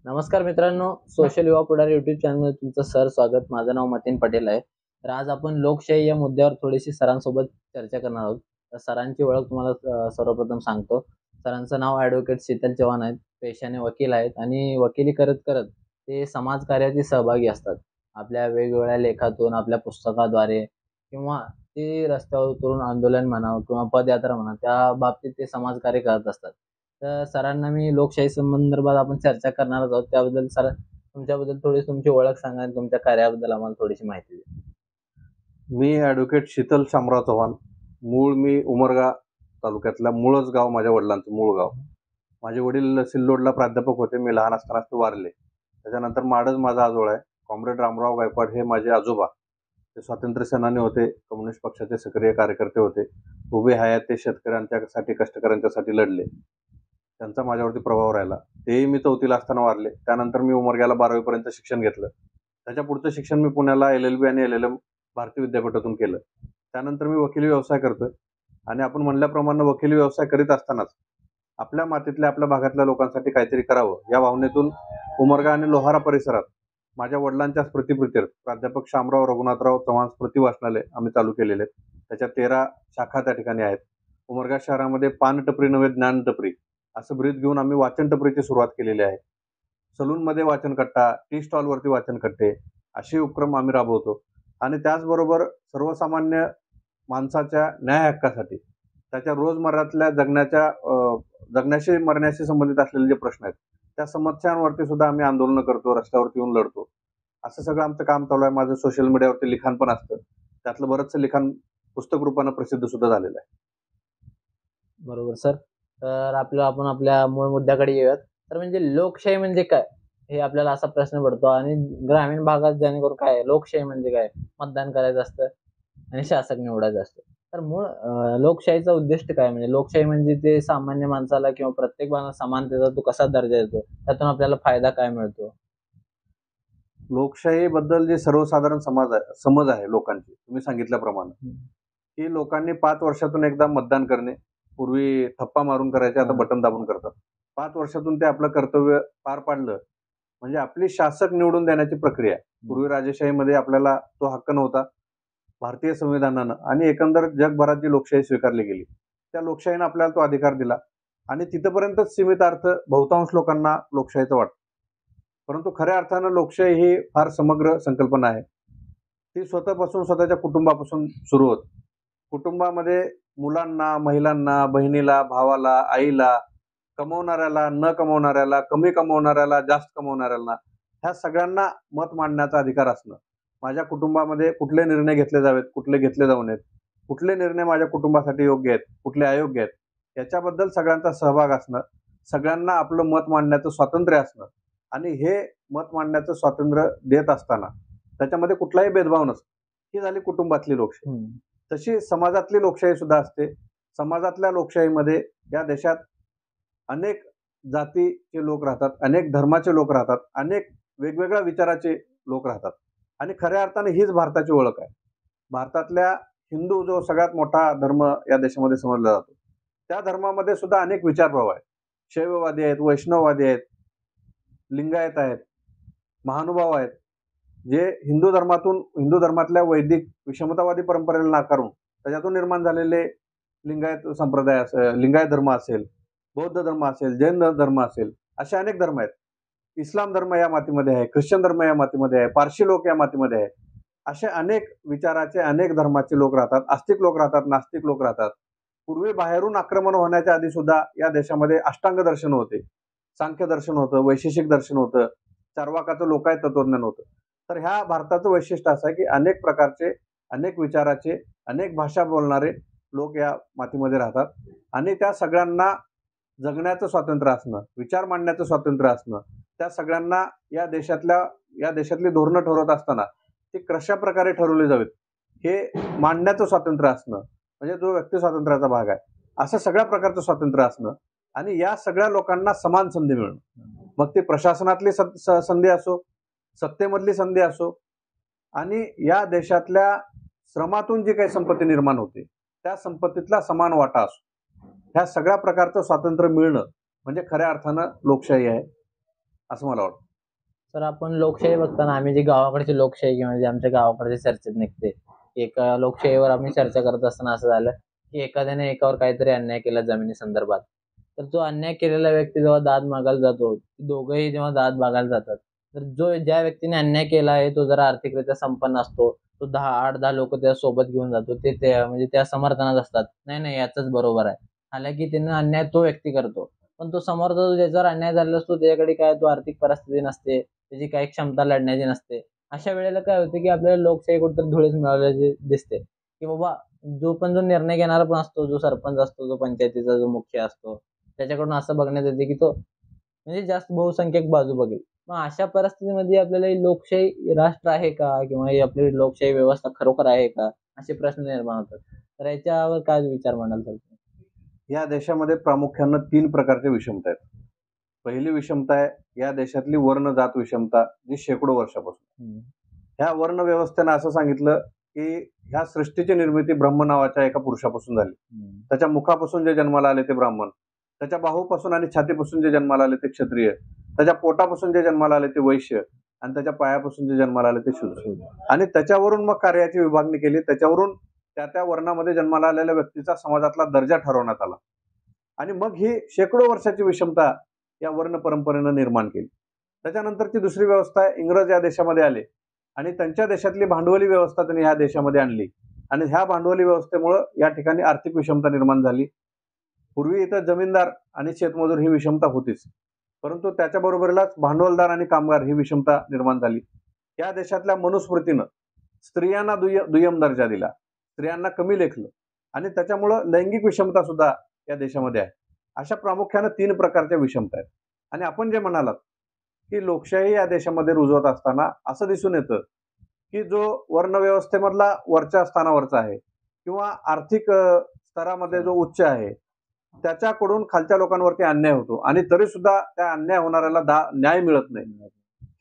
नमस्कार मित्रांनो, सोशल युवा पुढारी युट्यूब चॅनलमध्ये तुमचं स्वागत. माझं नाव मतीन पटेल आहे. तर आज आपण लोकशाही या मुद्द्यावर थोडीशी सरांसोबत चर्चा करणार आहोत. तर सरांची ओळख तुम्हाला सर्वप्रथम सांगतो. सरांचं नाव ॲडव्होकेट शीतल चव्हाण आहेत. पेशाने वकील आहेत आणि वकिली करत करत ते समाजकार्यात सहभागी असतात. आपल्या वेगवेगळ्या लेखातून, आपल्या पुस्तकाद्वारे किंवा ते रस्त्यावर उतरून आंदोलन म्हणा किंवा पदयात्रा म्हणा, त्या बाबतीत ते समाजकार्य करत असतात. तर सरांना मी लोकशाही संदर्भात आपण चर्चा करणारच आहोत. त्याबद्दल सर तुमच्याबद्दल थोडी तुमची ओळख सांगा आणि तुमच्या कार्याबद्दल आम्हाला थोडीशी माहिती द्या. मी ॲडव्होकेट शीतल शामराव चव्हाण. मी उमरगा तालुक्यातला मूळच गाव, माझ्या वडिलांचं मूळ गाव. माझे वडील सिल्लोडला प्राध्यापक होते. मी लहान असतानाच ते वारले. त्याच्यानंतर माडच माझा आजोळ आहे. कॉम्रेड रामराव गायकवाड हे माझे आजोबा. ते स्वातंत्र्य सेनानी होते, कम्युनिस्ट पक्षाचे सक्रिय कार्यकर्ते होते. उभे हयात ते शेतकऱ्यांच्यासाठी, कष्टकऱ्यांच्यासाठी लढले. त्यांचा माझ्यावरती प्रभाव राहिला. तेही मी 4थीला असताना वारले. त्यानंतर मी उमरग्याला 12वी शिक्षण घेतलं. त्याच्या पुढचं शिक्षण मी पुण्याला LLB आणि LLM भारतीय विद्यापीठातून केलं. त्यानंतर मी वकिली व्यवसाय करतोय आणि आपण म्हणल्याप्रमाणे वकिली व्यवसाय करीत असतानाच आपल्या मातीतल्या, आपल्या भागातल्या लोकांसाठी काहीतरी करावं या भावनेतून उमरगा आणि लोहारा परिसरात माझ्या वडिलांच्या स्मृतिप्रित्यर्थ प्राध्यापक शामराव रघुनाथराव चव्हाण स्मृती वाचनालय आम्ही चालू केलेले आहेत. त्याच्या 13 शाखा त्या ठिकाणी आहेत. उमरगा शहरामध्ये पान टपरी नव्हे, ज्ञान टपरी असं ब्रीद घेऊन आम्ही वाचन टपरीची सुरुवात केलेली आहे. सलूनमध्ये वाचनकट्टा, टी स्टॉलवरती वाचनकट्टे असे उपक्रम आम्ही राबवतो. आणि त्याचबरोबर सर्वसामान्य माणसाच्या न्याय हक्कासाठी, त्याच्या रोजमर्रातल्या जगण्याशी मरण्याशी संबंधित असलेले जे प्रश्न आहेत त्या समस्यांवरती सुद्धा आम्ही आंदोलनं करतो, रस्त्यावरती येऊन लढतो. असं सगळं आमचं काम चालू आहे. माझं सोशल मीडियावरती लिखाण पण असतं. त्यातलं बरंचसं लिखाण पुस्तक रूपानं प्रसिद्ध सुद्धा झालेलं आहे. बरोबर सर. तर आपण आपल्या मूळ मुद्द्याकडे येऊयात. तर म्हणजे लोकशाही म्हणजे काय, हे आपल्याला असा प्रश्न पडतो. आणि ग्रामीण भागात जेणेकरून काय आहे, लोकशाही म्हणजे काय, मतदान करायचं असतं आणि शासक निवडायचं असतं. तर मूळ लोकशाहीचा उद्दिष्ट काय, म्हणजे लोकशाही म्हणजे ते सामान्य माणसाला किंवा प्रत्येक माणसाला समानतेचा तो कसा दर्जा देतो, त्यातून आपल्याला फायदा काय मिळतो? लोकशाहीबद्दल जे सर्वसाधारण समज आहे लोकांची, तुम्ही सांगितल्याप्रमाणे, की लोकांनी 5 वर्षातून एकदा मतदान करणे. पूर्वी थप्पा मारून करायचे, आता बटन दाबून करतात. 5 वर्षातून ते आपलं कर्तव्य पार पाडलं म्हणजे आपली शासक निवडून देण्याची प्रक्रिया. पूर्वी राजेशाहीमध्ये आपल्याला तो हक्क नव्हता. भारतीय संविधानानं आणि एकंदर जगभरात जी लोकशाही स्वीकारली गेली त्या लोकशाहीनं आपल्याला तो अधिकार दिला आणि तिथपर्यंतच सीमित अर्थ बहुतांश लोकांना लोकशाहीचं वाटतं. परंतु खऱ्या अर्थानं लोकशाही ही फार समग्र संकल्पना आहे. ती स्वतःच्या कुटुंबापासून सुरू होते. कुटुंबामध्ये मुलांना, महिलांना, बहिणीला, भावाला, आईला, कमवणाऱ्याला, न कमवणाऱ्याला, कमी कमवणाऱ्याला, जास्त कमवणाऱ्याला, ह्या सगळ्यांना मत मांडण्याचा अधिकार असणं. माझ्या कुटुंबामध्ये कुठले निर्णय घेतले जावेत, कुठले घेतले जाऊ नयेत, कुठले निर्णय माझ्या कुटुंबासाठी योग्य आहेत, कुठले अयोग्य आहेत, याच्याबद्दल सगळ्यांचा सहभाग असणं, सगळ्यांना आपलं मत मांडण्याचं स्वातंत्र्य असणं आणि हे मत मांडण्याचं स्वातंत्र्य देत असताना त्याच्यामध्ये कुठलाही भेदभाव नसतो. ही झाली कुटुंबातली लोकशाही. तशी समाजातली लोकशाही सुद्धा असते. समाजातल्या लोकशाहीमध्ये या देशात अनेक जातीचे लोक राहतात, अनेक धर्माचे लोक राहतात, अनेक वेगवेगळ्या विचाराचे लोक राहतात आणि खऱ्या अर्थाने हीच भारताची ओळख आहे. भारतातल्या हिंदू जो सगळ्यात मोठा धर्म या देशामध्ये समजला जातो, त्या धर्मामध्ये सुद्धा अनेक विचारप्रवाह आहेत. शैववादी आहेत, वैष्णववादी आहेत, लिंगायत आहेत, महानुभाव आहेत, जे हिंदू धर्मातल्या वैदिक विषमतावादी परंपरेला नाकारून त्याच्यातून निर्माण झालेले लिंगायत धर्म असेल, बौद्ध धर्म असेल, जैन धर्म असेल, असे अनेक धर्म आहेत. इस्लाम धर्म या मातीमध्ये आहे, ख्रिश्चन धर्म या मातीमध्ये आहे, पारशी लोक या मातीमध्ये आहे. असे अनेक विचाराचे, अनेक धर्माचे लोक राहतात. आस्तिक लोक राहतात, नास्तिक लोक राहतात. पूर्वी बाहेरून आक्रमण होण्याच्या आधी सुद्धा या देशामध्ये अष्टांग दर्शन होते, सांख्य दर्शन होतं, वैशेषिक दर्शन होतं, चार्वाकाचं लोकायत तत्वज्ञान होतं. तर ह्या भारताचं वैशिष्ट्य असं आहे की अनेक प्रकारचे, अनेक विचाराचे, अनेक भाषा बोलणारे लोक या मातीमध्ये राहतात आणि त्या सगळ्यांना जगण्याचं स्वातंत्र्य असणं, विचार मांडण्याचं स्वातंत्र्य असणं, त्या सगळ्यांना या देशातली धोरणं ठरवत असताना ती कशा प्रकारे ठरवली जावीत हे मांडण्याचं स्वातंत्र्य असणं, म्हणजे जो व्यक्ती स्वातंत्र्याचा भाग आहे, असं सगळ्या प्रकारचं स्वातंत्र्य असणं आणि या सगळ्या लोकांना समान संधी मिळणं. मग ती प्रशासनातली संधी असो, सत्तेमधली संधी असो आणि या देशातल्या श्रमातून जी काही संपत्ती निर्माण होते त्या संपत्तीतला समान वाटा असो, ह्या सगळ्या प्रकारचं स्वातंत्र्य मिळणं म्हणजे खऱ्या अर्थानं लोकशाही आहे. असं मला वाटतं. तर आपण लोकशाही बघताना आम्ही जी गावाकडची लोकशाही किंवा जे आमच्या गावाकडचे चर्चेत निघते, एका लोकशाहीवर आम्ही चर्चा करत असताना असं झालं, की एखाद्याने एकावर काहीतरी अन्याय केला जमिनी संदर्भात. तर तो अन्याय केलेला व्यक्ती जेव्हा दाद मागायला जातो, दोघंही जेव्हा दाद मागायला जातात, तर ज्या व्यक्तीने अन्याय केला आहे तो जरा आर्थिकरित्या संपन्न असतो. तो 8-10 लोकं त्याच्यासोबत घेऊन जातो. ते म्हणजे त्या समर्थनात असतात. नाही, नाही याचंच बरोबर आहे. हालाकी त्यानं अन्याय तो व्यक्ती करतो. पण तो समोरचा जो ज्याच्यावर अन्याय झालेला असतो त्याच्याकडे काय तो आर्थिक परिस्थिती नसते. त्याची काही क्षमता लढण्याची नसते. अशा वेळेला काय होतं, की आपल्याला लोकशाही कुठेतरी धुळीस मिळाल्याची दिसते, की बाबा जो निर्णय घेणारा पण असतो, जो सरपंच असतो, जो पंचायतीचा जो मुखिया असतो, त्याच्याकडून असं बघण्यात येते, की तो म्हणजे जास्त बहुसंख्यक बाजू बघेल. मग अशा परिस्थितीमध्ये आपल्याला ही लोकशाही राष्ट्र आहे का? किंवा ही आपली लोकशाही व्यवस्था खरोखर आहे का? असे प्रश्न निर्माण होतात. तर याच्यावर काय विचार मांडाल सर तुम्ही? या देशामध्ये प्रामुख्यानं 3 प्रकारच्या विषमता आहेत. पहिली विषमता आहे या देशातली वर्ण जात विषमता, जी शेकडो वर्षापासून. हं. ह्या वर्ण व्यवस्थेनं असं सांगितलं, की ह्या सृष्टीची निर्मिती ब्रह्म नावाच्या एका पुरुषापासून झाली. हं. त्याच्या मुखापासून जे जन्माला आले ते ब्राह्मण, त्याच्या बाहूपासून आणि छातीपासून जे जन्माला आले ते क्षत्रिय, त्याच्या पोटापासून जे जन्माला आले ते वैश्य आणि त्याच्या पायापासून जे जन्माला आले ते शूद्र. आणि त्याच्यावरून मग कार्याची विभागणी केली. त्याच्यावरून त्या वर्णामध्ये जन्माला आलेल्या व्यक्तीचा समाजातला दर्जा ठरवण्यात आला. आणि मग ही शेकडो वर्षाची विषमता या वर्ण परंपरेनं निर्माण केली. त्याच्यानंतरची दुसरी व्यवस्था इंग्रज या देशामध्ये आले आणि त्यांच्या देशातली भांडवली व्यवस्था त्यांनी ह्या देशामध्ये आणली आणि ह्या भांडवली व्यवस्थेमुळं या ठिकाणी आर्थिक विषमता निर्माण झाली. पूर्वी इथं जमीनदार आणि शेतमजूर ही विषमता होतीच, परंतु त्याच्या बरोबरीलाच भांडवलदार आणि कामगार ही विषमता निर्माण झाली. या देशातल्या मनुस्मृतीनं स्त्रियांना दुय्यम दर्जा दिला, स्त्रियांना कमी लेखलं आणि त्याच्यामुळं लैंगिक विषमता सुद्धा या देशामध्ये आहे. अशा प्रामुख्यानं 3 प्रकारच्या विषमता आहेत. आणि आपण जे म्हणालात, की लोकशाही या देशामध्ये रुजवत असताना असं दिसून येतं, की जो वर्णव्यवस्थेमधला वरच्या स्थानावरचा आहे किंवा आर्थिक स्तरामध्ये जो उच्च आहे, त्याच्याकडून खालच्या लोकांवरती अन्याय होतो आणि तरी सुद्धा त्या अन्याय होणाऱ्याला न्याय मिळत नाही.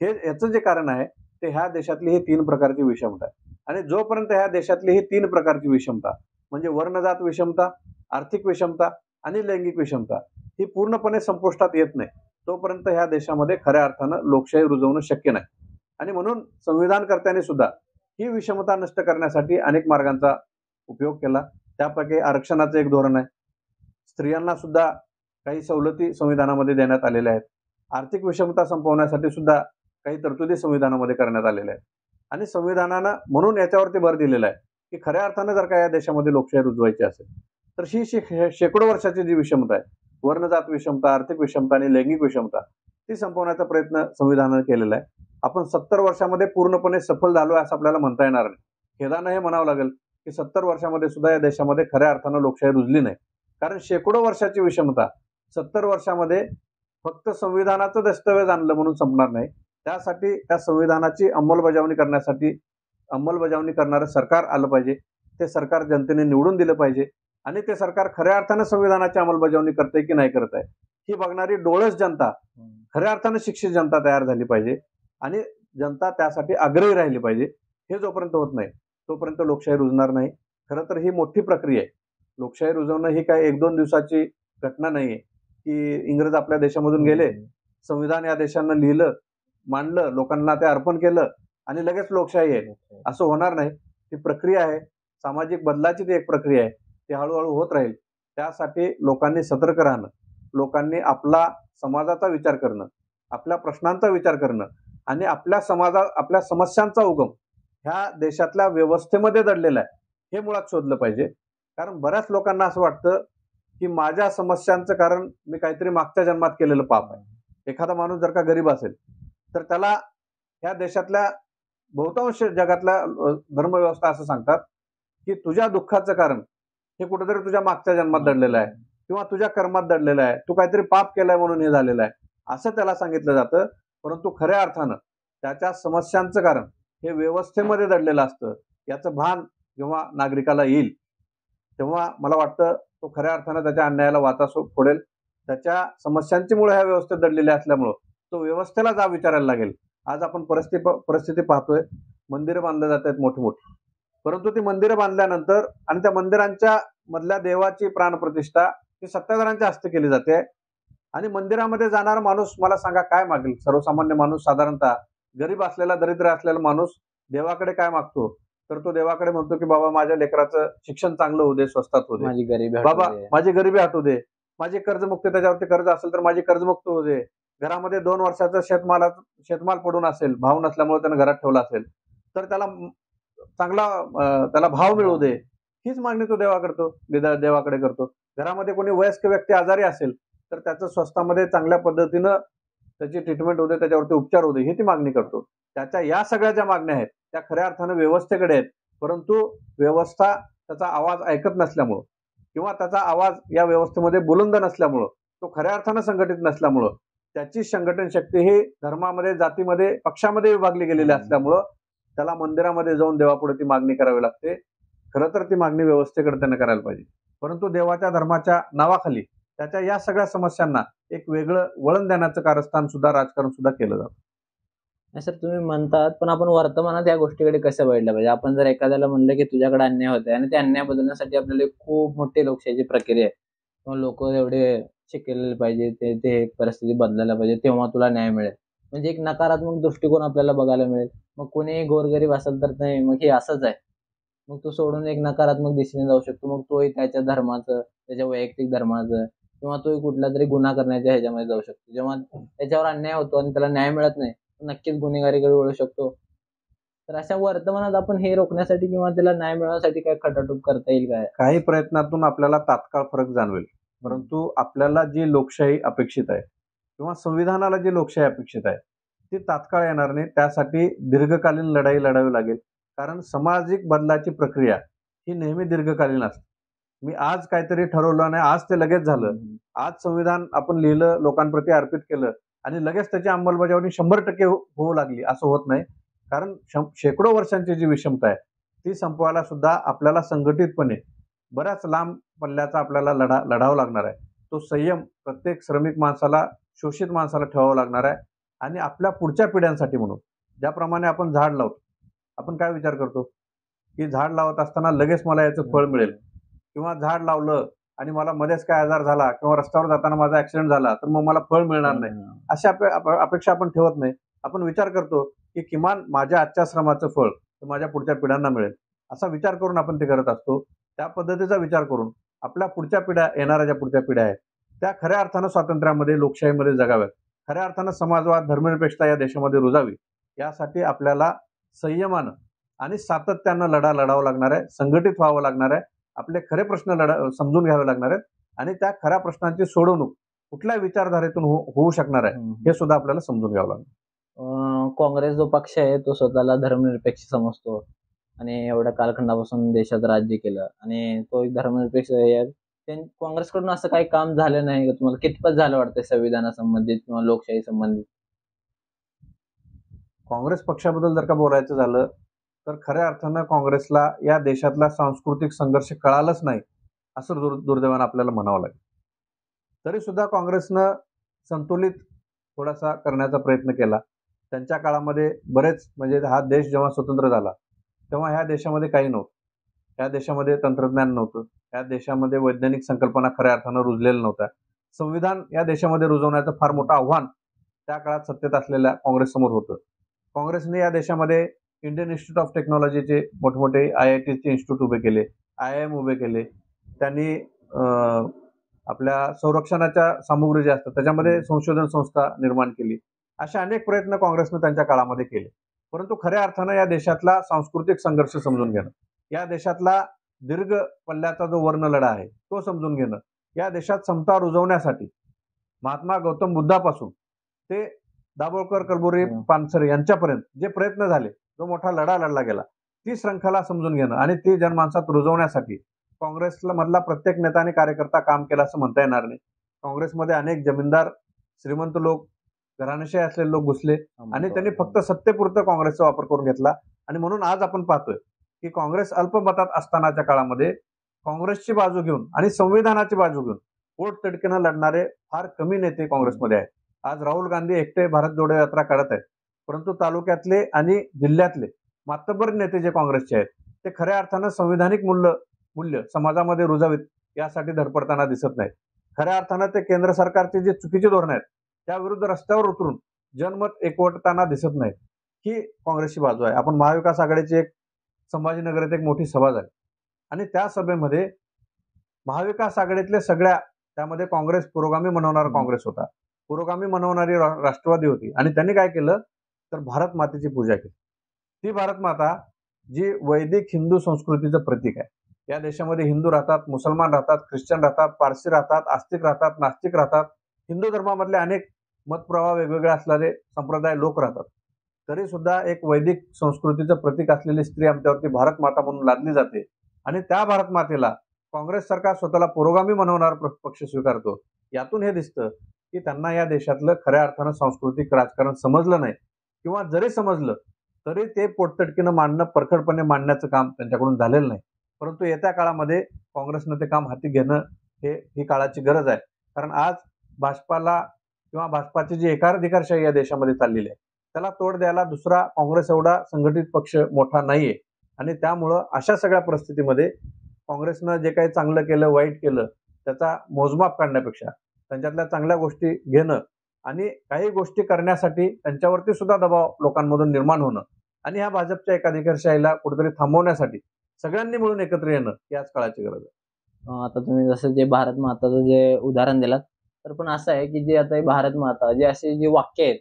ह्याचं जे कारण आहे, ते ह्या देशातली ही 3 प्रकारची विषमता आहे. आणि जोपर्यंत ह्या देशातली ही 3 प्रकारची विषमता म्हणजे वर्णजात विषमता, आर्थिक विषमता आणि लैंगिक विषमता ही पूर्णपणे संपुष्टात येत नाही, तोपर्यंत ह्या देशामध्ये खऱ्या अर्थानं लोकशाही रुजवणं शक्य नाही. आणि म्हणून संविधानकर्त्यांनी सुद्धा ही विषमता नष्ट करण्यासाठी अनेक मार्गांचा उपयोग केला. त्यापैकी आरक्षणाचं एक धोरण आहे. स्त्रियांना सुद्धा काही सवलती संविधानामध्ये देण्यात आलेल्या आहेत. आर्थिक विषमता संपवण्यासाठी सुद्धा काही तरतुदी संविधानामध्ये करण्यात आलेल्या आहेत. आणि संविधानानं म्हणून याच्यावरती भर दिलेला आहे, की खऱ्या अर्थानं जर का या देशामध्ये लोकशाही रुजवायची असेल, तर ही शेकडो वर्षाची जी विषमता आहे, वर्णजात विषमता, आर्थिक विषमता आणि लैंगिक विषमता, ती संपवण्याचा प्रयत्न संविधानानं केलेला आहे. आपण 70 वर्षामध्ये पूर्णपणे सफल झालोय असं आपल्याला म्हणता येणार नाही. खेदानं हे म्हणावं लागेल, की 70 वर्षामध्ये सुद्धा या देशामध्ये खऱ्या अर्थानं लोकशाही रुजली नाही. कारण शेकडो वर्षाची विषमता 70 वर्षामध्ये फक्त संविधानाचं दस्तऐवज आणलं म्हणून संपणार नाही. त्यासाठी त्या संविधानाची अंमलबजावणी करणारं सरकार आलं पाहिजे. ते सरकार जनतेने निवडून दिलं पाहिजे आणि ते सरकार खऱ्या अर्थानं संविधानाची अंमलबजावणी करतंय की नाही करत आहे, ही बघणारी डोळस जनता, खऱ्या अर्थानं शिक्षित जनता तयार झाली पाहिजे आणि जनता त्यासाठी आग्रही राहिली पाहिजे. हे जोपर्यंत होत नाही, तोपर्यंत लोकशाही रुजणार नाही. खरं तर ही मोठी प्रक्रिया आहे. लोकशाही रुजवणं ही काही 1-2 दिवसाची घटना नाहीये, की इंग्रज आपल्या देशामधून गेले, संविधान या देशानं लिहिलं, मांडलं, लोकांना ते अर्पण केलं आणि लगेच लोकशाही आहे. असं होणार नाही. ती प्रक्रिया आहे. सामाजिक बदलाची ती एक प्रक्रिया आहे. ती हळू-हळू होत राहील. त्यासाठी लोकांनी सतर्क राहणं, लोकांनी आपला समाजाचा विचार करणं, आपल्या प्रश्नांचा विचार करणं आणि आपल्या समस्यांचा उगम ह्या देशातल्या व्यवस्थेमध्ये दडलेला आहे, हे मुळात शोधलं पाहिजे. कारण बऱ्याच लोकांना असं वाटतं, की माझ्या समस्यांचं कारण मी काहीतरी मागच्या जन्मात केलेलं पाप आहे. एखादा माणूस जर का गरीब असेल, तर त्याला ह्या देशातल्या बहुतांश जगातल्या धर्मव्यवस्था असं सांगतात, की तुझ्या दुःखाचं कारण हे कुठेतरी तुझ्या मागच्या जन्मात दडलेलं आहे किंवा तुझ्या कर्मात दडलेलं आहे. तू काहीतरी पाप केलंय म्हणून हे झालेलं आहे. असं त्याला सांगितलं जातं. परंतु खऱ्या अर्थानं त्याच्या समस्यांचं कारण हे व्यवस्थेमध्ये दडलेलं असतं. याचं भान जेव्हा नागरिकाला येईल, तेव्हा मला वाटतं तो खऱ्या अर्थानं त्याच्या अन्यायाला वाचा फोडेल. त्याच्या समस्यांची मुळे ह्या व्यवस्थेत दडलेल्या असल्यामुळं तो व्यवस्थेला जाब विचारायला लागेल. आज आपण परिस्थिती पाहतोय. मंदिरं बांधली जात आहेत मोठी-मोठी. परंतु ती मंदिरं बांधल्यानंतर आणि त्या मंदिरांच्या मधल्या देवाची प्राणप्रतिष्ठा ही सत्ताधाऱ्यांच्या हस्ते केली जाते आणि मंदिरामध्ये जाणारा माणूस मला सांगा काय मागेल? सर्वसामान्य माणूस साधारणतः गरीब असलेला, दरिद्र असलेला माणूस देवाकडे काय मागतो? तर तो देवाकडे म्हणतो की बाबा माझ्या लेकराचं शिक्षण चांगलं होऊ दे, स्वस्तात होऊ दे. माझी गरिबी बाबा हटू दे. माझी गरिबी हटू दे. माझी कर्जमुक्ती, त्याच्यावरती कर्ज असेल तर माझी कर्जमुक्त होऊ दे. घरामध्ये 2 वर्षाचं शेतमाल पडून असेल, भाव नसल्यामुळे त्यानं घरात ठेवला असेल, तर त्याला चांगला त्याला भाव मिळू दे. हीच मागणी तो देवाकडे करतो. घरामध्ये कोणी वयस्क व्यक्ती आजारी असेल, तर त्याचं स्वस्तामध्ये चांगल्या पद्धतीनं त्याची ट्रीटमेंट होऊ दे, त्याच्यावरती उपचार होऊ दे, ही ती मागणी करतो. त्याच्या या सगळ्या ज्या मागण्या आहेत, त्या खऱ्या अर्थानं व्यवस्थेकडे आहेत. परंतु व्यवस्था त्याचा आवाज ऐकत नसल्यामुळं किंवा त्याचा आवाज या व्यवस्थेमध्ये बुलंद नसल्यामुळं, तो खऱ्या अर्थानं संघटित नसल्यामुळं, त्याची संघटन शक्ती ही धर्मामध्ये, जातीमध्ये, पक्षामध्ये विभागली गेलेली असल्यामुळं त्याला मंदिरामध्ये जाऊन देवापुढे ती मागणी करावी लागते. खरं तर ती मागणी व्यवस्थेकडे त्यानं करायला पाहिजे. परंतु देवाच्या धर्माच्या नावाखाली त्याच्या या सगळ्या समस्यांना एक वेगळं वळण देण्याचं कारस्थान सुद्धा, राजकारण सुद्धा केलं जातं. नाही सर, तुम्ही म्हणतात, पण आपण वर्तमानात या गोष्टीकडे कसं बघितलं पाहिजे? आपण जर एखाद्याला म्हणलं की तुझ्याकडे अन्याय होतोय आणि ते अन्याय बदलण्यासाठी आपल्याला एक खूप मोठी लोकशाहीची प्रक्रिया आहे किंवा लोक एवढे शिकलेले पाहिजे, ते ते एक परिस्थिती बदलायला पाहिजे, तेव्हा तुला न्याय मिळेल. म्हणजे एक नकारात्मक दृष्टिकोन आपल्याला बघायला मिळेल. मग कोणीही गोरगरीब असेल तर नाही, मग हे असंच आहे. मग तो सोडून एक नकारात्मक दिशेने जाऊ शकतो. मग तोही त्याच्या धर्माचं, त्याच्या वैयक्तिक धर्माचं किंवा तोही कुठला तरी गुन्हा करण्याच्या ह्याच्यामध्ये जाऊ शकतो. जेव्हा त्याच्यावर अन्याय होतो आणि त्याला न्याय मिळत नाही, नक्कीच गुन्हेगारीकडे वळू शकतो. तर अशा वर्तमानात आपण हे रोखण्यासाठी किंवा त्याला न्याय मिळवण्यासाठी काय खटाटोप करता येईल काय? काही प्रयत्नातून आपल्याला तात्काळ फरक जाणवेल. परंतु आपल्याला जी लोकशाही अपेक्षित आहे किंवा संविधानाला जी लोकशाही अपेक्षित आहे, ती तात्काळ येणार नाही. त्यासाठी दीर्घकालीन लढाई लढावी लागेल. कारण सामाजिक बदलाची प्रक्रिया ही नेहमी दीर्घकालीन असते. मी आज काहीतरी ठरवलं नाही, आज ते लगेच झालं. आज संविधान आपण लिहिलं, लोकांप्रती अर्पित केलं आणि लगेच त्याची अंमलबजावणी 100% होऊ लागली, असं होत नाही. कारण शेकडो वर्षांची जी विषमता आहे, ती संपवायला सुद्धा आपल्याला संघटितपणे बऱ्याच लांब पल्ल्याचा आपल्याला लढावा लागणार आहे. तो संयम प्रत्येक श्रमिक माणसाला, शोषित माणसाला ठेवावा लागणार आहे. आणि आपल्या पुढच्या पिढ्यांसाठी म्हणून, ज्याप्रमाणे आपण झाड लावतो, आपण काय विचार करतो की झाड लावत असताना लगेच मला याचं फळ मिळेल, किंवा झाड लावलं आणि मला मध्येच काय आजार झाला किंवा रस्त्यावर जाताना माझा ऍक्सिडेंट झाला तर मग मला फळ मिळणार नाही, अशा अपेक्षा आपण ठेवत नाही. आपण विचार करतो की किमान माझ्या आजच्या श्रमाचं फळ तर माझ्या पुढच्या पिढ्यांना मिळेल, असा विचार करून आपण ते करत असतो. त्या पद्धतीचा विचार करून आपल्या पुढच्या पिढ्या, येणाऱ्या ज्या पुढच्या पिढ्या आहेत, त्या खऱ्या अर्थानं स्वातंत्र्यामध्ये, लोकशाहीमध्ये जगाव्यात. खऱ्या अर्थानं समाजवाद, धर्मनिरपेक्षता या देशामध्ये रुजावी, यासाठी आपल्याला संयमानं आणि सातत्यानं लढावं लागणार आहे. संघटित व्हावं लागणार आहे. आपले खरे प्रश्न समजून घ्यावे लागणार आहेत आणि त्या खऱ्या प्रश्नांची सोडवणूक कुठल्या विचारधारेतून होऊ शकणार आहे, हे सुद्धा आपल्याला समजून घ्यावं लागणार. काँग्रेस जो पक्ष आहे तो स्वतःला धर्मनिरपेक्ष समजतो आणि एवढ्या कालखंडापासून देशात राज्य केलं आणि तो एक धर्मनिरपेक्ष आहे. काँग्रेसकडून असं काही काम झालं नाही का तुम्हाला? कितपत झालं वाटतंय संविधानासंबंधित किंवा लोकशाही संबंधित? काँग्रेस पक्षाबद्दल जर का बोलायचं झालं तर खऱ्या अर्थानं काँग्रेसला या देशातला सांस्कृतिक संघर्ष कळालंच नाही, असं दुर्दैवानं आपल्याला म्हणावं लागेल. तरी सुद्धा काँग्रेसनं संतुलित थोडासा करण्याचा प्रयत्न केला. त्यांच्या काळामध्ये बरेच, म्हणजे हा देश जेव्हा स्वतंत्र झाला तेव्हा ह्या देशामध्ये काही नव्हतं. या देशामध्ये तंत्रज्ञान नव्हतं. या देशामध्ये वैज्ञानिक संकल्पना खऱ्या अर्थानं रुजलेल्या नव्हत्या. संविधान या देशामध्ये रुजवण्याचं फार मोठं आव्हान त्या काळात सत्तेत असलेल्या काँग्रेससमोर होतं. काँग्रेसने या देशामध्ये इंडियन इन्स्टिट्यूट ऑफ टेक्नॉलॉजीचे मोठमोठे IITचे इन्स्टिट्यूट उभे केले, IIM उभे केले. त्यांनी आपल्या संरक्षणाच्या सामुग्री ज्या असतात त्याच्यामध्ये संशोधन संस्था निर्माण केली. अशा अनेक प्रयत्न काँग्रेसनं त्यांच्या काळामध्ये केले. परंतु खऱ्या अर्थानं या देशातला सांस्कृतिक संघर्ष समजून घेणं, या देशातला दीर्घ पल्ल्याचा जो वर्ण लढा आहे तो समजून घेणं, या देशात समता रुजवण्यासाठी महात्मा गौतम बुद्धापासून ते दाभोळकर, कलबुर्गी, पानसरे यांच्यापर्यंत जे प्रयत्न झाले, जो मोठा लढा लढला गेला, ती श्रंखला समजून घेणं आणि ती जनमानसात रुजवण्यासाठी काँग्रेसला मधला प्रत्येक नेता आणि कार्यकर्ता काम केला असं म्हणता येणार नाही. काँग्रेसमध्ये अनेक जमीनदार, श्रीमंत लोक, घराणेशाही असलेले लोक घुसले आणि त्यांनी फक्त सत्तेपुरतं काँग्रेसचा वापर करून घेतला. आणि म्हणून आज आपण पाहतोय की काँग्रेस अल्पमतात असतानाच्या काळामध्ये काँग्रेसची बाजू घेऊन आणि संविधानाची बाजू घेऊन पोटतिडकीनं लढणारे फार कमी नेते काँग्रेसमध्ये आहेत. आज राहुल गांधी एकटे भारत जोडो यात्रा काढत आहेत, परंतु तालुक्यातले आणि जिल्ह्यातले मातब्बर नेते जे काँग्रेसचे आहेत ते खऱ्या अर्थानं संविधानिक मूल्य समाजामध्ये रुजावीत यासाठी धडपडताना दिसत नाहीत. खऱ्या अर्थानं ते केंद्र सरकारचे जे चुकीचे धोरण आहेत त्याविरुद्ध रस्त्यावर उतरून जनमत एकवटताना दिसत नाहीत. ही काँग्रेसची बाजू आहे. आपण महाविकास आघाडीची एक संभाजीनगरात एक मोठी सभा झाली आणि त्या सभेमध्ये महाविकास आघाडीतले सगळ्या, त्यामध्ये काँग्रेस पुरोगामी म्हणवणारा काँग्रेस होता, पुरोगामी म्हणवणारी राष्ट्रवादी होती आणि त्यांनी काय केलं तर भारत मातेची पूजा केली. ती भारत माता जी वैदिक हिंदू संस्कृतीचं प्रतीक आहे. या देशामध्ये हिंदू राहतात, मुसलमान राहतात, ख्रिश्चन राहतात, पारसी राहतात, आस्तिक राहतात, नास्तिक राहतात, हिंदू धर्मामधले अनेक मतप्रवाह वेगवेगळे असणारे संप्रदाय लोक राहतात. तरी सुद्धा एक वैदिक संस्कृतीचं प्रतीक असलेली स्त्री आमच्यावरती भारत माता म्हणून लादली जाते आणि त्या भारत मातेला काँग्रेस सरकार स्वतःला पुरोगामी म्हणवणारा पक्ष स्वीकारतो. यातून हे दिसतं की त्यांना या देशातलं खऱ्या अर्थानं सांस्कृतिक राजकारण समजलं नाही किंवा जरी समजलं तरी ते पोटतटकीनं मांडणं, परखडपणे मांडण्याचं काम त्यांच्याकडून झालेलं नाही. परंतु येत्या काळामध्ये काँग्रेसनं ते काम हाती घेणं ही काळाची गरज आहे. कारण आज भाजपाला किंवा भाजपाची जी एकाधिकारशाही या देशामध्ये चाललेली आहे त्याला तोड द्यायला दुसरा काँग्रेस एवढा संघटित पक्ष मोठा नाहीये आणि त्यामुळं अशा सगळ्या परिस्थितीमध्ये काँग्रेसनं जे काही चांगलं केलं, वाईट केलं त्याचा मोजमाप काढण्यापेक्षा त्यांच्यातल्या चांगल्या गोष्टी घेणं आणि काही गोष्टी करण्यासाठी त्यांच्यावरती सुद्धा दबाव लोकांमधून निर्माण होणं आणि ह्या भाजपच्या एकाधिकारशाहीला कुठेतरी थांबवण्यासाठी सगळ्यांनी मिळून एकत्र येणं ही आज काळाची गरज आहे. आता तुम्ही जसं जे भारत माताचं जे उदाहरण दिलात, तर पण असं आहे की जे आता हे भारत माता जे असे जे वाक्य आहेत,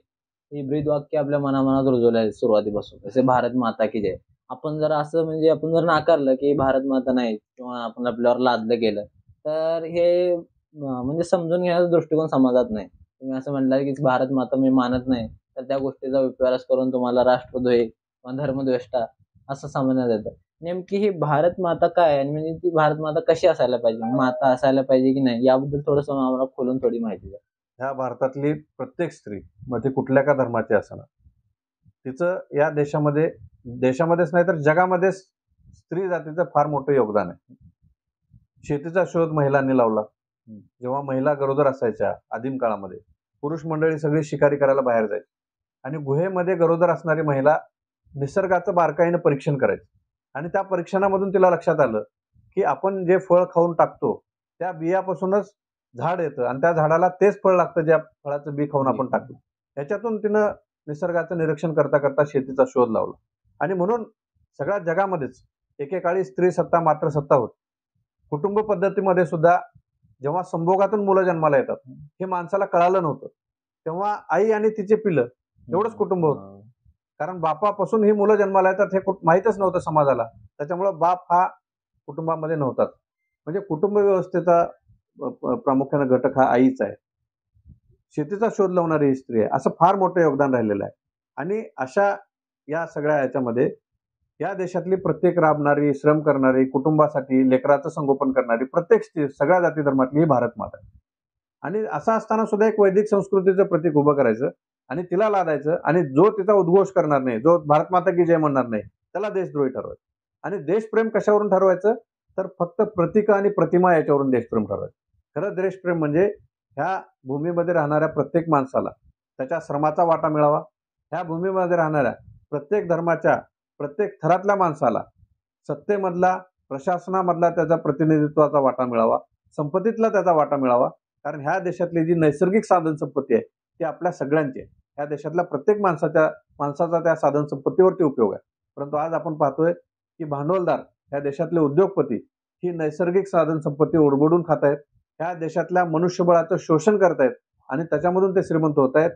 ही ब्रीद वाक्य आपल्या मनामनात रुजवले आहेत सुरुवातीपासून. जसे भारत माता की जय. आपण जर असं म्हणजे आपण जर नाकारलं की भारत माता नाही किंवा आपण आपल्यावर लादलं गेलं, तर हे म्हणजे समजून घेण्याचा दृष्टिकोन समाजात नाही. तुम्ही असं म्हटलं की भारत माता मी मानत नाही, तर त्या गोष्टीचा विपर्यास करून तुम्हाला राष्ट्रद्रोही किंवा धर्मद्वेष्टा असं समजण्यात येतं. नेमकी ही भारत माता काय आहे आणि म्हणजे ती भारत माता कशी असायला पाहिजे, माता असायला पाहिजे की नाही, याबद्दल थोडंसं आम्हाला खोलून थोडी माहिती द्या. ह्या भारतातली प्रत्येक स्त्री मध्ये कुठल्या का धर्माची असणार, तिचं या देशामध्येच नाही तर जगामध्येच स्त्री जातीचं फार मोठं योगदान आहे. शेतीचा शोध महिलांनी लावला. जेव्हा महिला गरोदर असायच्या आदिम काळामध्ये पुरुष मंडळी सगळी शिकारी करायला बाहेर जायची आणि गुहेमध्ये गरोदर असणारी महिला निसर्गाचं बारकाईनं परीक्षण करायची आणि त्या परीक्षणामधून तिला लक्षात आलं की आपण जे फळ खाऊन टाकतो त्या बियापासूनच झाड येतं आणि त्या झाडाला तेच फळ लागतं ज्या फळाचं बी खाऊन आपण टाकतो. याच्यातून तिनं निसर्गाचं निरीक्षण करता करता शेतीचा शोध लावला आणि म्हणून सगळ्या जगामध्येच एकेकाळी स्त्री सत्ता मात्र सत्ता होती. कुटुंब पद्धतीमध्ये सुद्धा जेव्हा संभोगातून मुलं जन्माला येतात हे माणसाला कळालं नव्हतं, तेव्हा आई आणि तिचे पिलं एवढंच कुटुंब होतं. कारण बापापासून ही मुलं जन्माला येतात हे माहीतच नव्हतं समाजाला. त्याच्यामुळं बाप हा कुटुंबामध्ये नव्हताच. म्हणजे कुटुंब व्यवस्थेचा प्रामुख्याने घटक हा आईच आहे. शेतीचा शोध लावणारी ही स्त्री आहे. असं फार मोठं योगदान राहिलेलं आहे आणि अशा या सगळ्या याच्यामध्ये या देशातली प्रत्येक राबणारी, श्रम करणारी, कुटुंबासाठी लेकराचं संगोपन करणारी प्रत्येक स्त्री सगळ्या जाती धर्मातली ही भारत माता आहे. आणि असं असताना सुद्धा एक वैदिक संस्कृतीचं प्रतीक उभं करायचं आणि तिला लादायचं आणि जो तिचा उद्घोष करणार नाही, जो भारत माता की जय म्हणणार नाही, त्याला देशद्रोही ठरवायचं. आणि देशप्रेम कशावरून ठरवायचं तर फक्त प्रतीक आणि प्रतिमा याच्यावरून देशप्रेम ठरवायचं. खरं देशप्रेम म्हणजे ह्या भूमीमध्ये राहणाऱ्या प्रत्येक माणसाला त्याच्या श्रमाचा वाटा मिळावा, ह्या भूमीमध्ये राहणाऱ्या प्रत्येक धर्माच्या प्रत्येक थरातल्या माणसाला सत्तेमधला, प्रशासनामधला त्याचा प्रतिनिधित्वाचा वाटा मिळावा, संपत्तीतला त्याचा वाटा मिळावा. कारण ह्या देशातली जी नैसर्गिक साधन संपत्ती आहे ती आपल्या सगळ्यांची आहे. ह्या देशातल्या प्रत्येक माणसाचा त्या साधन संपत्तीवरती उपयोग आहे. परंतु आज आपण पाहतोय की भांडवलदार, ह्या देशातले उद्योगपती ही नैसर्गिक साधन संपत्ती उडबडून खात आहेत, ह्या देशातल्या मनुष्यबळाचं शोषण करतायत आणि त्याच्यामधून ते श्रीमंत होत आहेत.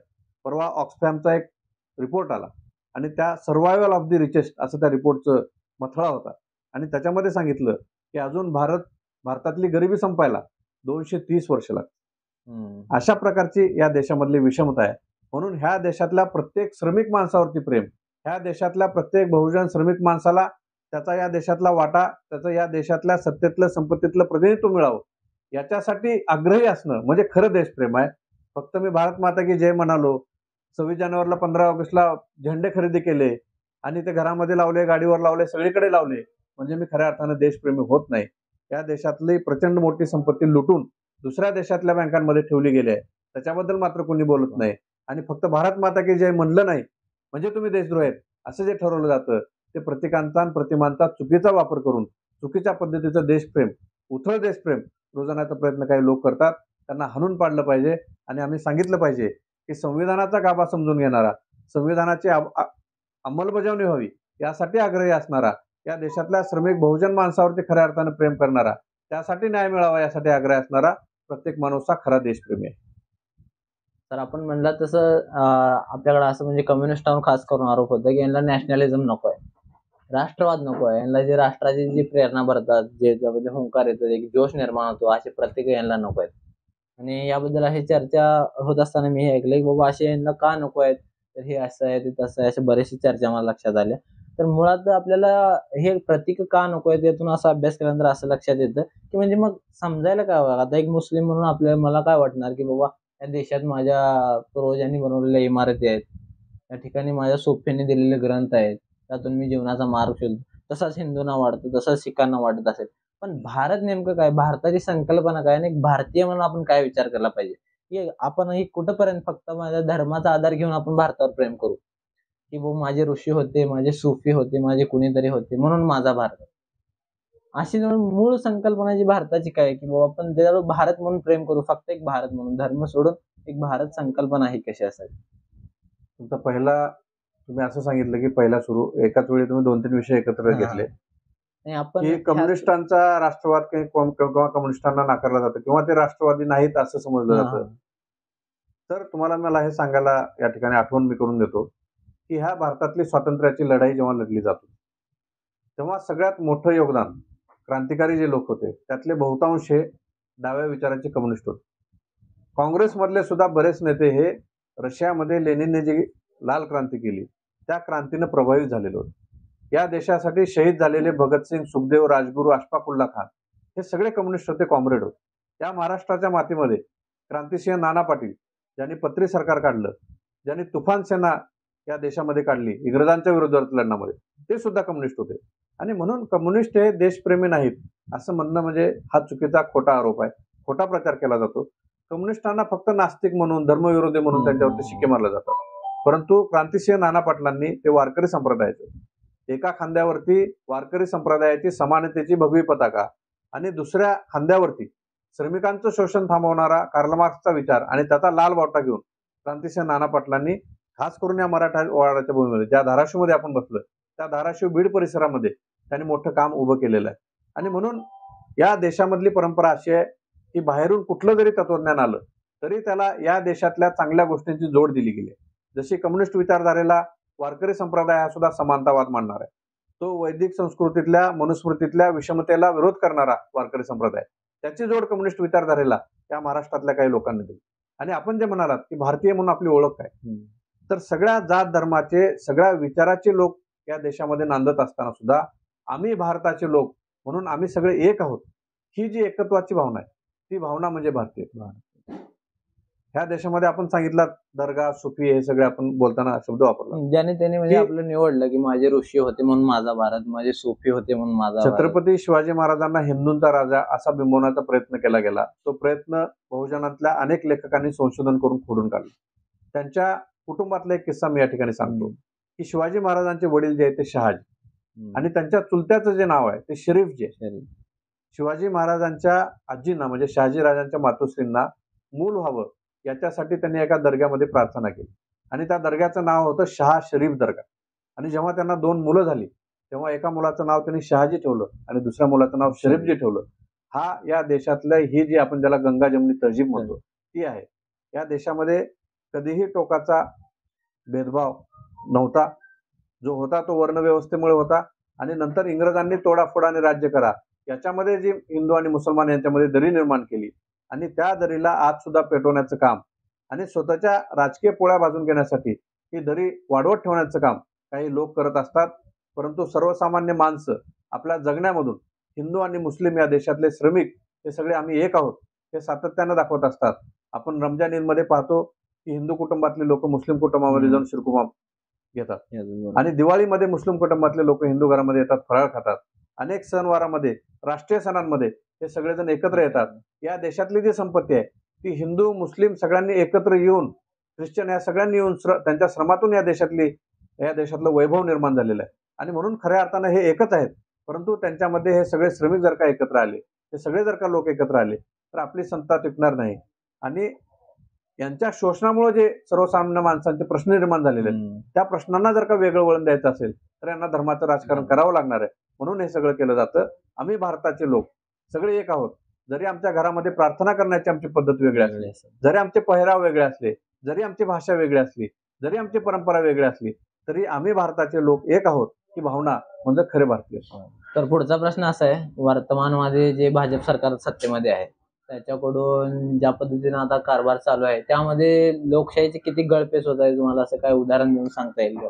परवा ऑक्सफॅमचा एक रिपोर्ट आला आणि त्या सर्व्हायव्हल ऑफ द रिचेस्ट असं त्या रिपोर्टचं मथळा होता आणि त्याच्यामध्ये सांगितलं की अजून भारतातली गरिबी संपायला 230 वर्ष लागतात. अशा प्रकारची या देशामधली विषमता आहे. म्हणून ह्या देशातल्या प्रत्येक श्रमिक माणसावरती प्रेम, ह्या देशातल्या प्रत्येक बहुजन श्रमिक माणसाला त्याचा या देशातला वाटा, त्याचं या देशातल्या सत्तेतलं संपत्तीतलं प्रतिनिधित्व मिळावं याच्यासाठी आग्रही असणं म्हणजे खरं देशप्रेम आहे. फक्त मी भारत माता की जय म्हणालो, 26 जानेवारीला 15 ऑगस्टला झेंडे खरेदी केले आणि ते घरामध्ये लावले, गाडीवर लावले, सगळीकडे लावले म्हणजे मी खऱ्या अर्थानं देशप्रेमी होत नाही. या देशातली प्रचंड मोठी संपत्ती लुटून दुसऱ्या देशातल्या बँकांमध्ये ठेवली गेली आहे, त्याच्याबद्दल मात्र कोणी बोलत नाही. आणि फक्त भारत माता की जय म्हणलं नाही म्हणजे तुम्ही देशद्रोही आहेत असं जे ठरवलं जातं ते प्रतिकांचा आणि प्रतिमांचा चुकीचा वापर करून चुकीच्या पद्धतीचं देशप्रेम, उथळ देशप्रेम रुजवण्याचा प्रयत्न काही लोक करतात. त्यांना हाणून पाडलं पाहिजे आणि आम्ही सांगितलं पाहिजे की संविधानाचा गाभा समजून घेणारा, संविधानाची अंमलबजावणी व्हावी यासाठी आग्रही असणारा, या देशातल्या श्रमिक बहुजन माणसावरती खऱ्या अर्थानं प्रेम करणारा, त्यासाठी न्याय मिळावा यासाठी आग्रही असणारा प्रत्येक माणूस हा खरा देशप्रेमी आहे. तर आपण म्हणलं तसं आपल्याकडे असं म्हणजे कम्युनिस्टांवर खास करून आरोप होता की यांना नॅशनलिझम नको आहे, राष्ट्रवाद नको आहे, यांना जे राष्ट्राची जी प्रेरणा भरतात, जे ज्यामध्ये हुंकार येतो, एक जोश निर्माण होतो, असे प्रत्येक यांना नको आहेत. आणि याबद्दल अशी चर्चा होत असताना मी हे ऐकलं की बाबा असे यांना का नको आहेत, तर हे असं आहे ते तसं आहे, अशा बरेचशी चर्चा मला लक्षात आल्या. तर मुळात आपल्याला हे प्रतीक का नको आहेत यातून असा अभ्यास केल्यानंतर असं लक्षात येतं की म्हणजे मग समजायला काय हवं. आता एक मुस्लिम म्हणून आपल्याला मला काय वाटणार की बाबा या देशात माझ्या पूर्वजांनी बनवलेल्या इमारती आहेत, त्या ठिकाणी माझ्या सोफ्याने दिलेले ग्रंथ आहेत, त्यातून मी जीवनाचा मार्ग शोधतो. तसाच हिंदूंना वाटतं, तसंच शिखांना वाटत असेल. पण भारत नेमकं काय, भारताची संकल्पना काय आणि एक भारतीय म्हणून आपण काय विचार केला पाहिजे की आपण ही कुठंपर्यंत फक्त माझ्या धर्माचा आधार घेऊन आपण भारतावर प्रेम करू की बाबा माझे ऋषी होते, माझे सुफी होते, माझे कुणीतरी होते म्हणून माझा भारत. अशी जवळ मूळ संकल्पना जी भारताची काय की बाबा आपण त्याच्यावर भारत म्हणून प्रेम करू, फक्त एक भारत म्हणून, धर्म सोडून एक भारत संकल्पना ही कशी असावी. तुमचा पहिला तुम्ही असं सांगितलं की पहिला सुरू एकाच वेळी तुम्ही 2-3 विषय एकत्र घेतले आणि आपण की कम्युनिस्टांचा राष्ट्रवाद किंवा कम्युनिस्टांना नाकारला जातं किंवा ते राष्ट्रवादी नाहीत असं समजलं जातं. तर तुम्हाला मला हे सांगायला या ठिकाणी आठवण मी करून देतो की ह्या भारतातली स्वातंत्र्याची लढाई जेव्हा लढली जाते तेव्हा सगळ्यात मोठं योगदान क्रांतिकारी जे लोक होते त्यातले बहुतांश हे डाव्या विचाराचे कम्युनिस्ट होते. काँग्रेसमधले सुद्धा बरेच नेते हे रशियामध्ये लेनिनने जी लाल क्रांती केली त्या क्रांतीनं प्रभावित झालेले होते. या देशासाठी शहीद झालेले भगतसिंग, सुखदेव, राजगुरू, अशफाकुल्ला खान हे सगळे कम्युनिस्ट होते, कॉम्रेड होते. त्या महाराष्ट्राच्या मातीमध्ये क्रांतिसिंह नाना पाटील ज्यांनी पत्री सरकार काढलं, ज्यांनी तुफान सेना या देशामध्ये काढली इंग्रजांच्या विरोधात लढण्यामध्ये, ते सुद्धा कम्युनिस्ट होते. आणि म्हणून कम्युनिस्ट हे देशप्रेमी नाहीत असं म्हणणं म्हणजे हा चुकीचा खोटा आरोप आहे, खोटा प्रचार केला जातो. कम्युनिस्टांना फक्त नास्तिक म्हणून, धर्मविरोधी म्हणून त्यांच्यावरती शिक्के मारले जातात. परंतु क्रांतिसिंह नाना पाटलांनी ते वारकरी संप्रदायाचे, एका खांद्यावरती वारकरी संप्रदायाची समानतेची भगवी पताका आणि दुसऱ्या खांद्यावरती श्रमिकांचं शोषण थांबवणारा कार्ल मार्क्सचा विचार आणि त्याचा लाल बावटा घेऊन क्रांतिसिंह नाना पाटलांनी खास करून या मराठा वाड्याच्या भूमीमध्ये ज्या धाराशिवमध्ये आपण बसलोय त्या धाराशिव बीड परिसरामध्ये त्यांनी मोठं काम उभं केलेलं आहे. आणि म्हणून या देशामधली परंपरा अशी आहे की बाहेरून कुठलं जरी तत्वज्ञान आलं तरी त्याला या देशातल्या चांगल्या गोष्टींची जोड दिली गेली. जशी कम्युनिस्ट विचारधारेला वारकरी संप्रदाय हा सुद्धा समानतावाद मानणार आहे, तो वैदिक संस्कृतीतल्या मनुस्मृतीतल्या विषमतेला विरोध करणारा वारकरी संप्रदाय, त्याची जोड कम्युनिस्ट विचारधारेला या महाराष्ट्रातल्या काही लोकांनी दिली. आणि आपण जे म्हणालात की भारतीय म्हणून आपली ओळख काय, तर सगळ्या जात धर्माचे, सगळ्या विचाराचे लोक या देशामध्ये नांदत असताना सुद्धा आम्ही भारताचे लोक म्हणून आम्ही सगळे एक आहोत, ही जी एकत्वाची भावना आहे ती भावना म्हणजे भारतीय. ह्या देशामध्ये आपण सांगितलं दर्गा, सुफी हे सगळे आपण बोलताना शब्द वापरला, ज्याने त्याने म्हणजे आपलं निवडलं की माझे ऋषी होते म्हणून माझा भारत, माझे सुफी होते म्हणून माझा भारत. छत्रपती शिवाजी महाराजांना हिंदूंचा राजा असा बिंबवण्याचा प्रयत्न केला गेला. तो प्रयत्न बहुजनातल्या अनेक लेखकांनी संशोधन करून खोडून काढला. त्यांच्या कुटुंबातला एक किस्सा मी या ठिकाणी सांगतो की शिवाजी महाराजांचे वडील जे आहेत ते शहाजी आणि त्यांच्या चुलत्याचं जे नाव आहे ते शरीफ जे. शिवाजी महाराजांच्या आजींना म्हणजे शहाजी राजांच्या मातोश्रींना मूल व्हावं याच्यासाठी त्यांनी एका दर्ग्यामध्ये प्रार्थना केली आणि त्या दर्ग्याचं नाव होतं शहा शरीफ दर्गा. आणि जेव्हा त्यांना 2 मुलं झाली तेव्हा एका मुलाचं नाव त्यांनी शहाजी ठेवलं आणि दुसऱ्या मुलाचं नाव शरीफजी ठेवलं. हा या देशातलं ही जी आपण ज्याला गंगा जमनी तहजीब म्हणतो ती आहे. या देशामध्ये कधीही टोकाचा भेदभाव नव्हता, जो होता तो वर्णव्यवस्थेमुळे होता. आणि नंतर इंग्रजांनी तोडाफोडाने राज्य करा याच्यामध्ये जी हिंदू आणि मुसलमान यांच्यामध्ये दरी निर्माण केली आणि त्या दरीला आज सुद्धा पेटवण्याचं काम आणि स्वतःच्या राजकीय पोळ्या बाजून घेण्यासाठी ही दरी वाढवत ठेवण्याचं काम काही लोक करत असतात. परंतु सर्वसामान्य माणसं आपल्या जगण्यामधून हिंदू आणि मुस्लिम या देशातले श्रमिक हे सगळे आम्ही एक आहोत हे सातत्यानं दाखवत असतात. आपण रमजान ईदमध्ये पाहतो की हिंदू कुटुंबातले लोक मुस्लिम कुटुंबामध्ये जाऊन शिरकुर्मा घेतात आणि दिवाळीमध्ये मुस्लिम कुटुंबातले लोक हिंदू घरामध्ये येतात, फराळ खातात. अनेक सणवारामध्ये, राष्ट्रीय सणांमध्ये हे सगळेजण एकत्र येतात. या देशातली जी संपत्ती आहे ती हिंदू मुस्लिम सगळ्यांनी एकत्र येऊन, ख्रिश्चन या सगळ्यांनी येऊन त्यांच्या श्रमातून या देशातलं वैभव निर्माण झालेलं आहे. आणि म्हणून खऱ्या अर्थानं हे एकच आहेत. परंतु त्यांच्यामध्ये हे सगळे श्रमिक जर का एकत्र आले, हे सगळे जर का लोक एकत्र आले तर आपली सत्ता टिकणार नाही. आणि यांच्या शोषणामुळे जे सर्वसामान्य माणसांचे प्रश्न निर्माण झालेले आहेत त्या प्रश्नांना जर का वेगळं वळण द्यायचं असेल तर यांना धर्माचं राजकारण करावं लागणार आहे. म्हणून हे सगळं केलं जातं. आम्ही भारताचे लोक सगळे एक आहोत. जरी आमच्या घरामध्ये प्रार्थना करण्याची आमची पद्धत वेगळी असली, जरी आमचे पहिराव वेगळे असले, जरी आमची भाषा वेगळी असली, जरी आमची परंपरा वेगळी असली, तरी आम्ही भारताचे लोक एक आहोत ही भावना म्हणजे खरे भारतीय. तर पुढचा प्रश्न असा आहे, वर्तमानमध्ये जे भाजप सरकार सत्तेमध्ये आहे त्याच्याकडून ज्या पद्धतीने आता कारभार चालू आहे त्यामध्ये लोकशाहीचे किती गळपेच होत आहे, तुम्हाला असं काय उदाहरण देऊन सांगता येईल का?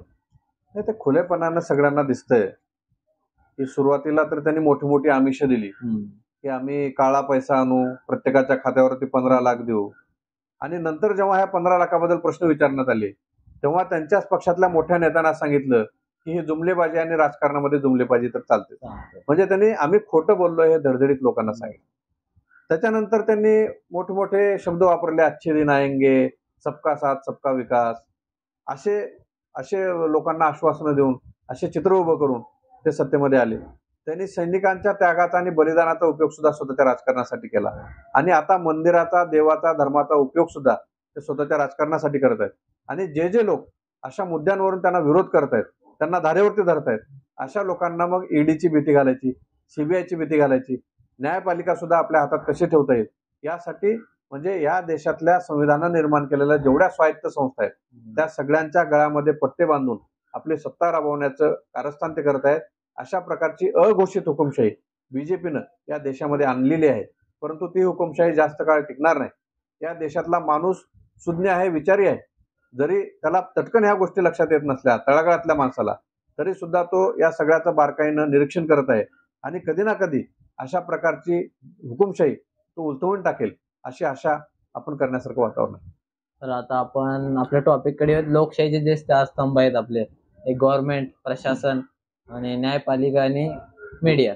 नाही, ते खुलेपणानं सगळ्यांना दिसतंय की सुरुवातीला तर त्यांनी मोठी मोठी आमिष दिली की आम्ही काळा पैसा आणू, प्रत्येकाच्या खात्यावरती 15 लाख देऊ. आणि नंतर जेव्हा ह्या 15 लाखाबद्दल प्रश्न विचारण्यात आले तेव्हा त्यांच्याच पक्षातल्या मोठ्या नेत्यांना सांगितलं की ही जुमलेबाजी आणि राजकारणामध्ये जुमलेबाजी तर चालते. म्हणजे त्यांनी आम्ही खोटं बोललो हे धडधडीत लोकांना सांगितलं. त्याच्यानंतर त्यांनी मोठमोठे शब्द वापरले, अच्छे दिन आएंगे, सबका साथ सबका विकास, असे असे लोकांना आश्वासनं देऊन असे चित्र उभं करून ते सत्तेमध्ये आले. त्यांनी सैनिकांच्या त्यागाचा आणि बलिदानाचा उपयोग सुद्धा स्वतःच्या राजकारणासाठी केला. आणि आता मंदिराचा, देवाचा, धर्माचा उपयोग सुद्धा ते स्वतःच्या राजकारणासाठी करत आहेत. आणि जे जे लोक अशा मुद्द्यांवरून त्यांना विरोध करतायत, त्यांना धारेवरती धरतायत, अशा लोकांना मग ईडीची भीती घालायची, सीबीआयची भीती घालायची, न्यायपालिका सुद्धा आपल्या हातात कशी ठेवता येईल यासाठी म्हणजे या देशातल्या संविधानानं निर्माण केलेल्या जेवढ्या स्वायत्त संस्था आहेत त्या सगळ्यांच्या गळ्यामध्ये पट्टे बांधून आपली सत्ता राबवण्याचं कारस्थान ते करत आहेत. अशा प्रकारची अघोषित हुकुमशाही बीजेपीनं या देशामध्ये आणलेली आहे. परंतु ती हुकुमशाही जास्त काळ टिकणार नाही. या देशातला माणूस सुज्ञ आहे, विचारी आहे. जरी त्याला तटकन ह्या गोष्टी लक्षात येत नसल्या तळागाळातल्या माणसाला, तरी सुद्धा तो या सगळ्याचं बारकाईनं निरीक्षण करत आहे. आणि कधी ना कधी अशा प्रकारची हुकुमशाही तो उलटवून टाकेल अशी आशा आपण करण्यासारखं वातावरण आहे. तर आता आपण आपल्या टॉपिककडे, लोकशाहीचे जे स्तंभ आहेत आपले, एक गव्हर्नमेंट, प्रशासन आणि न्यायपालिका आणि मीडिया,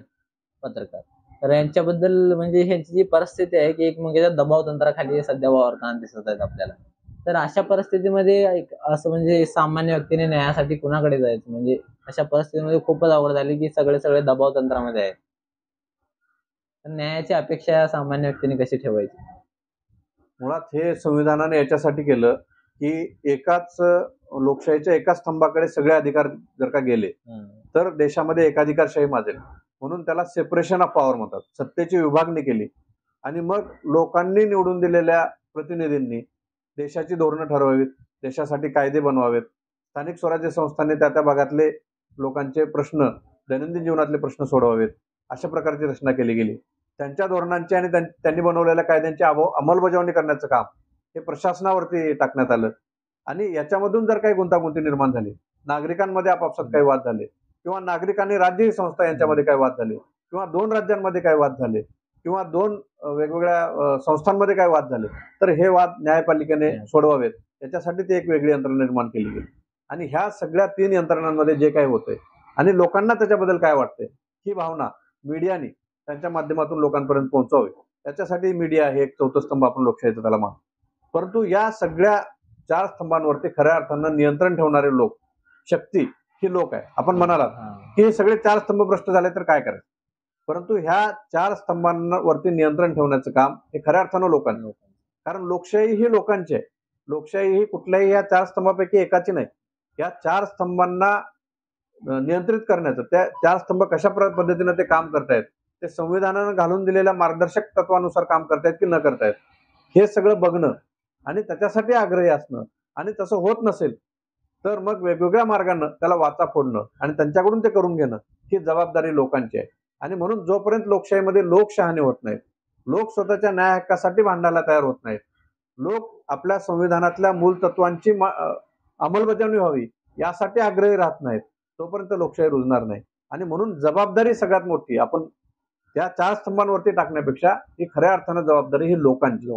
पत्रकार. तर यांच्याबद्दल म्हणजे ह्यांची जी परिस्थिती आहे की एक म्हणजे दबाव तंत्राखाली सध्या वावरताना दिसत आहेत आपल्याला. तर अशा परिस्थितीमध्ये असं म्हणजे सामान्य व्यक्तीने न्यायासाठी कुणाकडे जायचं, म्हणजे अशा परिस्थितीमध्ये खूपच अवघड झाली की सगळे दबाव तंत्रामध्ये आहेत. तर न्यायाची अपेक्षा सामान्य व्यक्तीने कशी ठेवायची? मुळात हे संविधानाने याच्यासाठी केलं की एकाच लोकशाहीच्या एकाच स्तंभाकडे सगळे अधिकार जर का गेले तर देशामध्ये एकाधिकारशाही माजेल. म्हणून त्याला सेपरेशन ऑफ पॉवर म्हणतात. सत्तेची विभागणी केली आणि मग लोकांनी निवडून दिलेल्या प्रतिनिधींनी देशाची धोरणं ठरवावीत, देशासाठी कायदे बनवावेत, स्थानिक स्वराज्य संस्थांनी त्या त्या भागातले लोकांचे प्रश्न, दैनंदिन जीवनातले प्रश्न सोडवावेत, अशा प्रकारची रचना केली गेली. त्यांच्या धोरणांची आणि त्यांनी बनवलेल्या कायद्यांची अंमलबजावणी करण्याचं काम हे प्रशासनावरती टाकण्यात आलं. आणि याच्यामधून जर काही गुंतागुंती निर्माण झाली, नागरिकांमध्ये आपापसात काही वाद झाले किंवा नागरिकांनी राज्य संस्था यांच्यामध्ये काही वाद झाले किंवा दोन राज्यांमध्ये काही वाद झाले किंवा दोन वेगवेगळ्या संस्थांमध्ये काही वाद झाले, तर हे वाद न्यायपालिकेने सोडवावेत याच्यासाठी ती एक वेगळी यंत्रणा निर्माण केली गेली. आणि ह्या सगळ्या 3 यंत्रणांमध्ये जे काही होतंय आणि लोकांना त्याच्याबद्दल काय वाटतंय ही भावना मीडियाने त्यांच्या माध्यमातून लोकांपर्यंत पोहोचवावी, त्याच्यासाठी मीडिया हे एक चौथं स्तंभ आपण लोकशाहीचं त्याला मानतो. परंतु या सगळ्या 4 स्तंभांवरती खऱ्या अर्थानं नियंत्रण ठेवणारे लोक, शक्ती ही लोक आहे. आपण म्हणालात की हे सगळे 4 स्तंभ भ्रष्ट झाले तर काय करायचं, परंतु ह्या 4 स्तंभांवरती नियंत्रण ठेवण्याचं काम हे खऱ्या अर्थानं लोकांचं. कारण लोकशाही ही लोकांची आहे. लोकशाही ही कुठल्याही या 4 स्तंभापैकी एकाची नाही. या 4 स्तंभांना नियंत्रित करण्याचं, त्या 4 स्तंभ कशा पद्धतीनं ते काम करतायत, ते संविधानानं घालून दिलेल्या मार्गदर्शक तत्वानुसार काम करतायत की न करतायत, हे सगळं बघणं आणि त्याच्यासाठी आग्रही असणं. आणि तसं होत नसेल तर मग वेगवेगळ्या मार्गानं त्याला वाचा फोडणं आणि त्यांच्याकडून ते करून घेणं ही जबाबदारी लोकांची आहे. आणि म्हणून जोपर्यंत लोकशाहीमध्ये लोक शहाणे होत नाहीत, लोक स्वतःच्या न्याय हक्कासाठी भांडायला तयार होत नाहीत, लोक आपल्या संविधानातल्या मूल तत्वांची अंमलबजावणी व्हावी यासाठी आग्रही राहत नाहीत, तोपर्यंत लोकशाही रुजणार नाही. आणि म्हणून जबाबदारी सगळ्यात मोठी आपण त्या 4 स्तंभांवरती टाकण्यापेक्षा ही खऱ्या अर्थानं जबाबदारी ही लोकांची.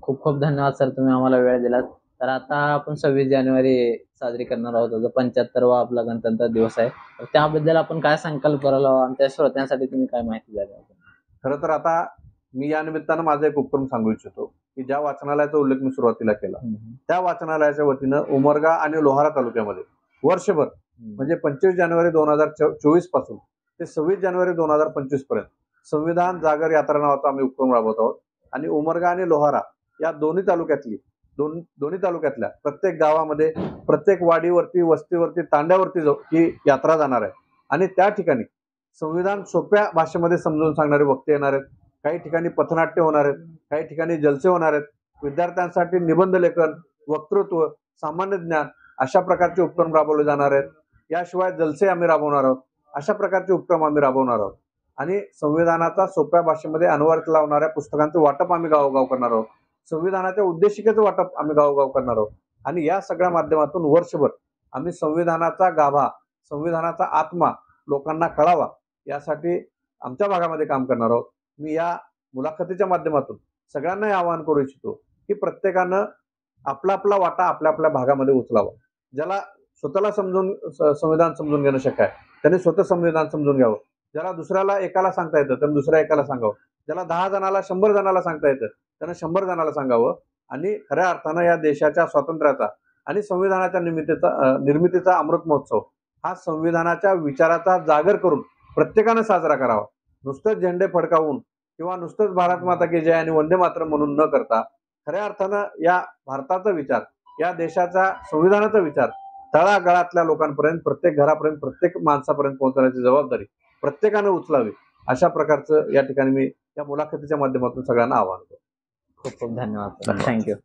खूप खूप धन्यवाद सर, तुम्ही आम्हाला वेळ दिलात. तर आता आपण 26 जानेवारी साजरी करणार आहोत, 75वा आपला गणतंत्र दिवस आहे. तर त्याबद्दल आपण काय संकल्प करायला हवा, आमच्या श्रोत्यांसाठी तुम्ही काय माहिती द्याल? खरं तर आता मी या निमित्तानं माझा एक उपक्रम सांगू इच्छितो की ज्या वाचनालयाचा उल्लेख मी सुरुवातीला केला त्या वाचनालयाच्या वतीनं उमरगा आणि लोहारा तालुक्यामध्ये वर्षभर म्हणजे 25 जानेवारी 2024 पासून ते 26 जानेवारी 2025 पर्यंत संविधान जागर यात्रा नावाचा आम्ही उपक्रम राबवत आहोत. आणि उमरगा आणि लोहारा या दोन्ही तालुक्यातल्या प्रत्येक गावामध्ये, प्रत्येक वाडीवरती, वस्तीवरती, तांड्यावरती ही यात्रा जाणार आहे. आणि त्या ठिकाणी संविधान सोप्या भाषेमध्ये समजावून सांगणारे वक्ते येणार आहेत. काही ठिकाणी पथनाट्य होणार आहेत, काही ठिकाणी जलसे होणार आहेत. विद्यार्थ्यांसाठी निबंध लेखन, वक्तृत्व, सामान्य ज्ञान अशा प्रकारचे उपक्रम राबवले जाणार आहेत. याशिवाय जलसे आम्ही राबवणार आहोत. अशा प्रकारचे उपक्रम आम्ही राबवणार आहोत. आणि संविधानाचा सोप्या भाषेमध्ये अनुवाद लावणाऱ्या पुस्तकांचं वाटप आम्ही गावोगाव करणार आहोत. संविधानाच्या उद्देशिकेचं वाटप आम्ही गावोगाव करणार आहोत. आणि या सगळ्या माध्यमातून वर्षभर आम्ही संविधानाचा गाभा, संविधानाचा आत्मा लोकांना कळावा यासाठी आमच्या भागामध्ये काम करणार आहोत. मी या मुलाखतीच्या माध्यमातून सगळ्यांना आवाहन करू इच्छितो की प्रत्येकानं आपला आपला वाटा आपल्या आपल्या भागामध्ये उचलावा. ज्याला स्वतःला संविधान समजून घेणं शक्य आहे त्याने स्वतः संविधान समजून घ्यावं. ज्याला दुसऱ्याला एकाला सांगता येतं त्याने दुसऱ्या एकाला सांगावं. ज्याला 10 जणाला 100 जणाला सांगता येतं त्याने 100 जणाला सांगावं. आणि खऱ्या अर्थानं या देशाच्या स्वातंत्र्याचा आणि संविधानाच्या निर्मितीचा अमृत महोत्सव हा संविधानाच्या विचाराचा जागर करून प्रत्येकानं साजरा करावा. नुसतंच झेंडे फडकावून किंवा नुसतंच भारत माता की जय आणि वंदे मातरम म्हणून न करता खऱ्या अर्थानं या भारताचा विचार, या देशाचा संविधानाचा विचार तळागाळातल्या लोकांपर्यंत, प्रत्येक घरापर्यंत, प्रत्येक माणसापर्यंत पोहोचवण्याची जबाबदारी प्रत्येकानं उचलावी. अशा प्रकारचं या ठिकाणी मी या मुलाखतीच्या माध्यमातून सगळ्यांना आवाहन करतो. खूप खूप धन्यवाद. थँक्यू.